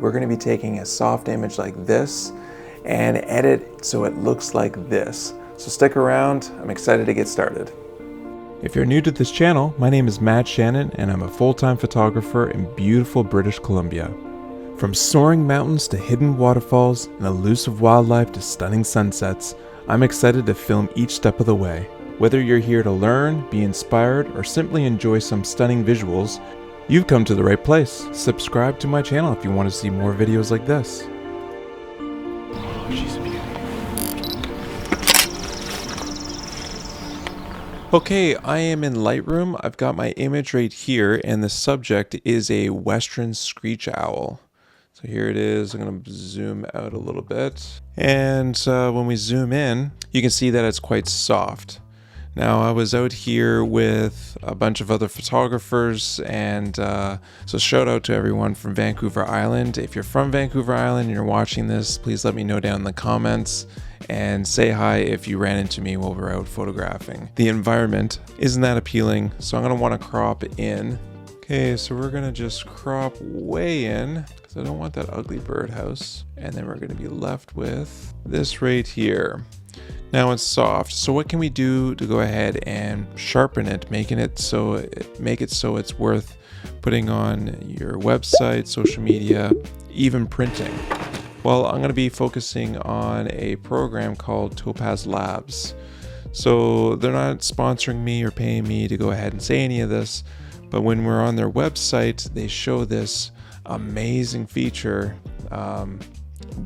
We're going to be taking a soft image like this and edit so it looks like this. So stick around, I'm excited to get started. If you're new to this channel, my name is Shannon and I'm a full-time photographer in beautiful British Columbia. From soaring mountains to hidden waterfalls and elusive wildlife to stunning sunsets, I'm excited to film each step of the way. Whether you're here to learn, be inspired, or simply enjoy some stunning visuals, you've come to the right place. Subscribe to my channel if you want to see more videos like this. Oh, she's a beauty. Okay, I am in Lightroom. I've got my image right here, and the subject is a western screech owl. So here it is. I'm going to zoom out a little bit. And when we zoom in, you can see that it's quite soft. Now, I was out here with a bunch of other photographers, and so shout out to everyone from Vancouver Island. If you're from Vancouver Island and you're watching this, please let me know down in the comments and say hi if you ran into me while we're out photographing. The environment isn't that appealing, so I'm going to want to crop in. Okay, so we're going to just crop way in because I don't want that ugly birdhouse. And then we're going to be left with this right here. Now it's soft, so what can we do to go ahead and sharpen it, make it so it's worth putting on your website, social media, even printing? Well, I'm going to be focusing on a program called Topaz Labs. So they're not sponsoring me or paying me to go ahead and say any of this, but when we're on their website, they show this amazing feature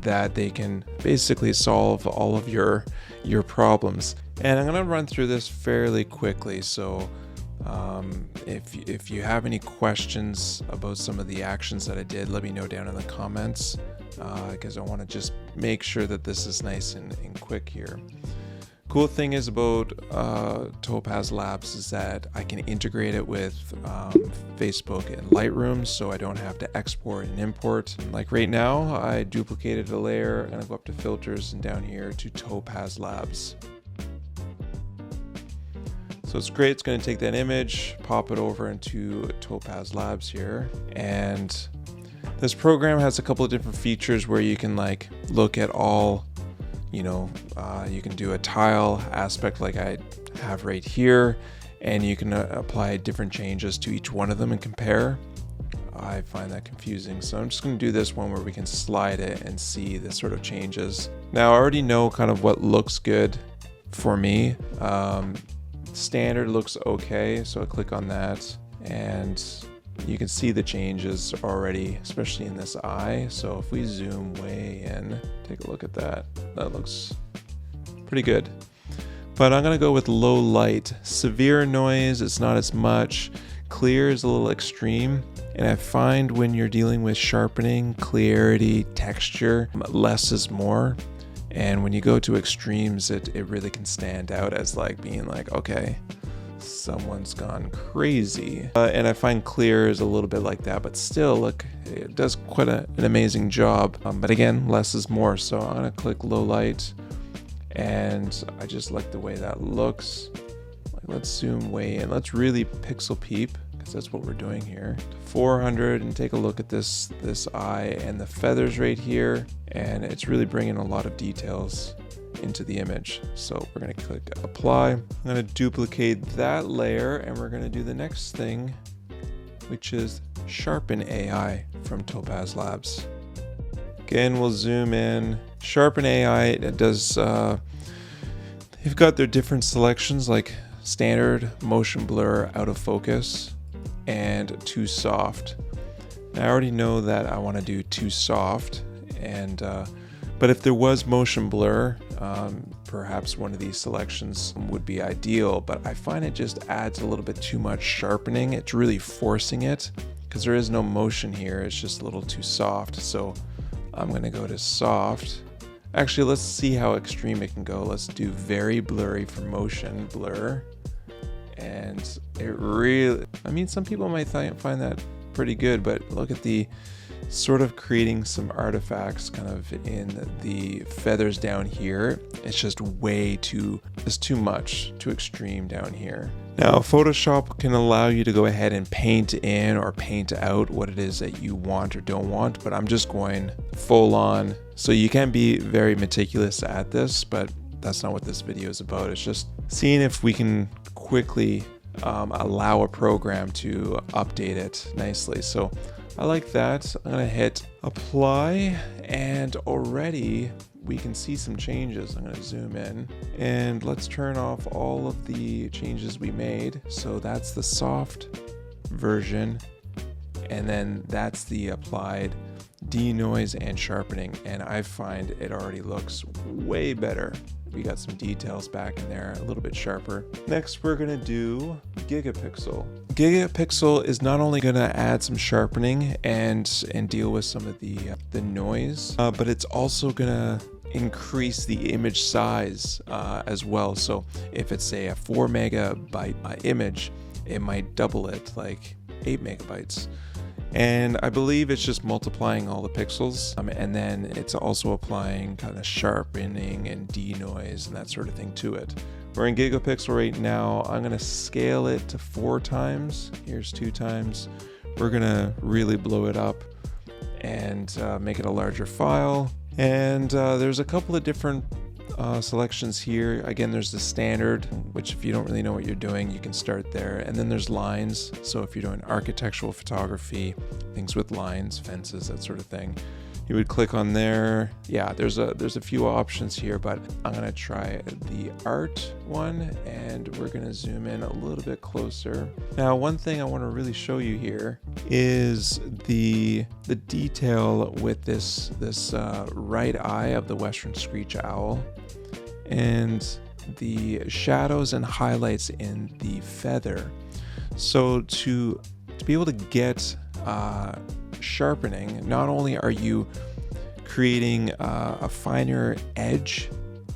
that they can basically solve all of your problems. And I'm going to run through this fairly quickly, so if you have any questions about some of the actions that I did, let me know down in the comments, because I want to just make sure that this is nice and quick here. Cool thing is about Topaz Labs is that I can integrate it with Facebook and Lightroom, so I don't have to export and import. Like right now, I duplicated a layer. I'm gonna go up to filters and down here to Topaz Labs. So it's great. It's gonna take that image, pop it over into Topaz Labs here, and this program has a couple of different features where you can like look at all. You can do a tile aspect like I have right here, and you can apply different changes to each one of them and compare. I find that confusing, so I'm just going to do this one where we can slide it and see the sort of changes. Now I already know kind of what looks good for me. Standard looks okay, so I click on that, and you can see the changes already, especially in this eye. So if we zoom way in, take a look at that. That looks pretty good. But I'm going to go with low light. Severe noise, it's not as much. Clear is a little extreme. And I find when you're dealing with sharpening, clarity, texture, less is more. And when you go to extremes, it really can stand out as like being like, okay, someone's gone crazy. And I find clear is a little bit like that, but still, look, it does quite an amazing job. But again, less is more. So I'm gonna click low light, and I just like the way that looks. Like, let's zoom way in. Let's really pixel peep, because that's what we're doing here. 400, and take a look at this eye and the feathers right here, and it's really bringing a lot of details into the image. So we're going to click apply. I'm going to duplicate that layer, and we're going to do the next thing, which is Sharpen AI from Topaz Labs. Again, we'll zoom in. Sharpen AI, it does, they've got their different selections like standard, motion blur, out of focus, and too soft. Now, I already know that I want to do too soft, and but if there was motion blur, perhaps one of these selections would be ideal, but I find it just adds a little bit too much sharpening. It's really forcing it because there is no motion here. It's just a little too soft. So I'm going to go to soft. Actually, let's see how extreme it can go. Let's do very blurry for motion blur. And it really, I mean, some people might find that pretty good, but look at the sort of creating some artifacts kind of in the feathers down here. It's just it's too much, too extreme down here. Now, Photoshop can allow you to go ahead and paint in or paint out what it is that you want or don't want, but I'm just going full on. So you can be very meticulous at this, but that's not what this video is about. It's just seeing if we can quickly allow a program to update it nicely. So I like that. I'm gonna hit apply, and already we can see some changes. I'm gonna zoom in and let's turn off all of the changes we made. So that's the soft version, and then that's the applied denoise and sharpening, and I find it already looks way better. We got some details back in there, a little bit sharper. Next, we're gonna do Gigapixel. Gigapixel is not only gonna add some sharpening and deal with some of the noise, but it's also gonna increase the image size as well. So if it's say a 4 megabyte image, it might double it, like 8 megabytes. And I believe it's just multiplying all the pixels, and then it's also applying kind of sharpening and denoise and that sort of thing to it. We're in Gigapixel right now. I'm gonna scale it to 4 times. Here's 2 times. We're gonna really blow it up and make it a larger file. And there's a couple of different selections here. Again, there's the standard, which if you don't really know what you're doing, you can start there. And then there's lines. So if you're doing architectural photography, things with lines, fences, that sort of thing, you would click on there. Yeah, there's a few options here, but I'm gonna try the art one, and we're gonna zoom in a little bit closer. Now, one thing I want to really show you here is the detail with this right eye of the western screech owl, and the shadows and highlights in the feather. So to be able to get sharpening, not only are you creating a finer edge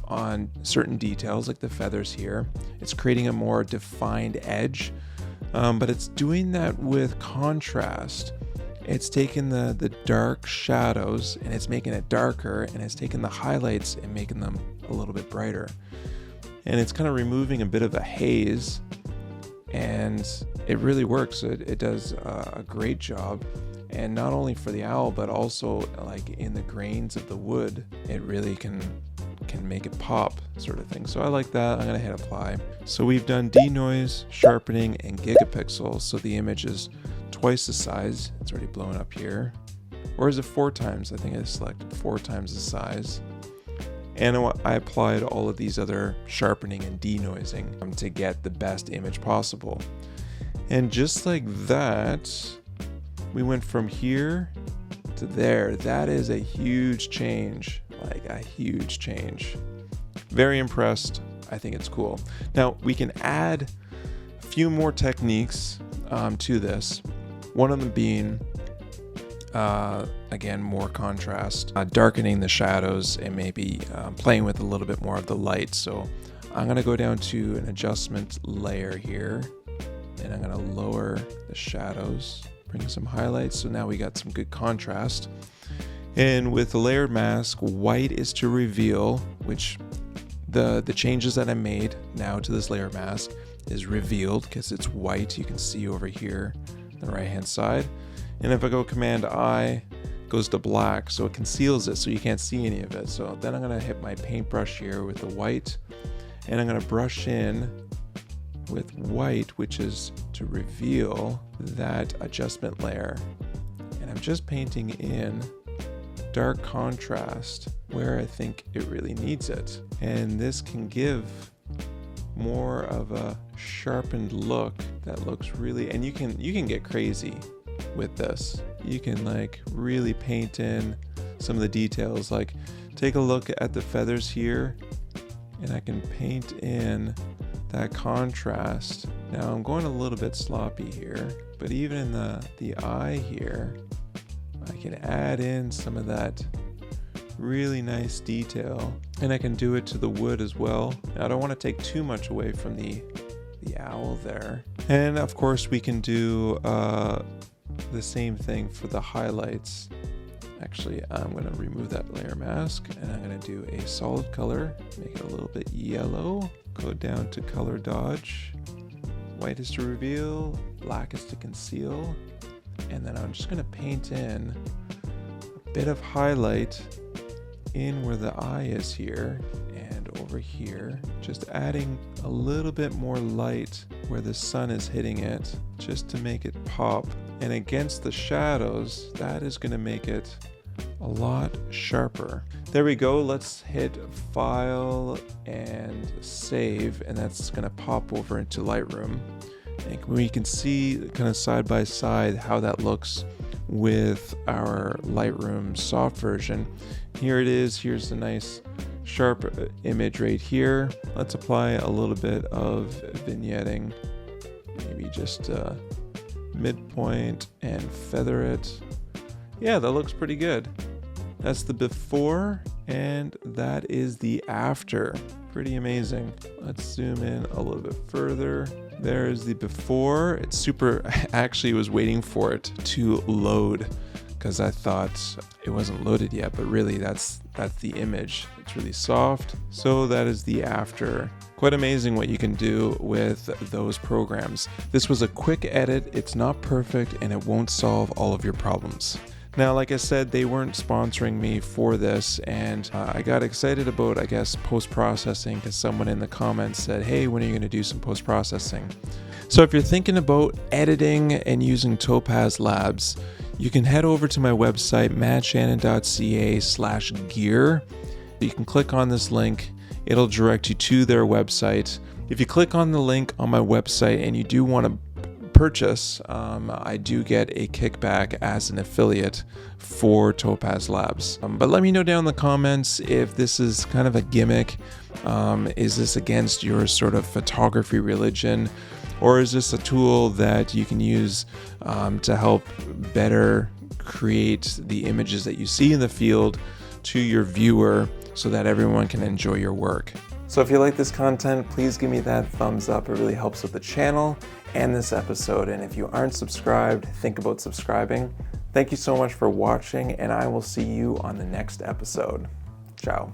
on certain details like the feathers here, it's creating a more defined edge, but it's doing that with contrast. It's taking the dark shadows and it's making it darker, and it's taking the highlights and making them a little bit brighter. And it's kind of removing a bit of a haze, and it really works. It does a great job. And not only for the owl, but also like in the grains of the wood, it really can make it pop, sort of thing. So I like that. I'm gonna hit apply. So we've done denoise, sharpening, and Gigapixel. So the image is twice the size. It's already blown up here. Or is it 4 times? I think I selected 4 times the size. And I applied all of these other sharpening and denoising to get the best image possible. And just like that, we went from here to there. That is a huge change, like a huge change. Very impressed. I think it's cool. Now we can add a few more techniques to this. One of them being, again, more contrast, darkening the shadows, and maybe playing with a little bit more of the light. So I'm gonna go down to an adjustment layer here, and I'm gonna lower the shadows, bring some highlights. So now we got some good contrast. And with the layered mask, white is to reveal, which the changes that I made now to this layer mask is revealed because it's white. You can see over here on the right hand side. And if I go Command I, it goes to black, so it conceals it so you can't see any of it. So then I'm gonna hit my paintbrush here with the white, and I'm gonna brush in with white, which is to reveal that adjustment layer. And I'm just painting in dark contrast where I think it really needs it. And this can give more of a sharpened look that looks really, and you can get crazy with this. You can like really paint in some of the details. Like take a look at the feathers here, and I can paint in that contrast. Now I'm going a little bit sloppy here, but even in the eye here, I can add in some of that really nice detail, and I can do it to the wood as well. Now, I don't want to take too much away from the owl there. And of course we can do the same thing for the highlights. Actually, I'm going to remove that layer mask and I'm going to do a solid color, make it a little bit yellow, go down to color dodge, white is to reveal, black is to conceal, and then I'm just going to paint in a bit of highlight in where the eye is here and over here, just adding a little bit more light where the sun is hitting it just to make it pop. And against the shadows, that is going to make it a lot sharper. There we go. Let's hit File and Save, and that's going to pop over into Lightroom. And we can see kind of side by side how that looks with our Lightroom soft version. Here it is. Here's the nice sharp image right here. Let's apply a little bit of vignetting, maybe just midpoint, and feather it. Yeah, that looks pretty good. That's the before, and that is the after. Pretty amazing. Let's zoom in a little bit further. There's the before. It's super, I actually was waiting for it to load because I thought it wasn't loaded yet, but really that's the image. It's really soft. So that is the after. Quite amazing what you can do with those programs. This was a quick edit. It's not perfect and it won't solve all of your problems. Now, like I said, they weren't sponsoring me for this, and I got excited about, I guess, post-processing because someone in the comments said, hey, when are you going to do some post-processing? So if you're thinking about editing and using Topaz Labs, you can head over to my website, mattshannon.ca/gear. You can click on this link. It'll direct you to their website. If you click on the link on my website and you do want to purchase, I do get a kickback as an affiliate for Topaz Labs. But let me know down in the comments if this is kind of a gimmick. Is this against your sort of photography religion? Or is this a tool that you can use to help better create the images that you see in the field to your viewer so that everyone can enjoy your work? So if you like this content, please give me that thumbs up. It really helps with the channel and this episode. And if you aren't subscribed, think about subscribing. Thank you so much for watching, and I will see you on the next episode. Ciao.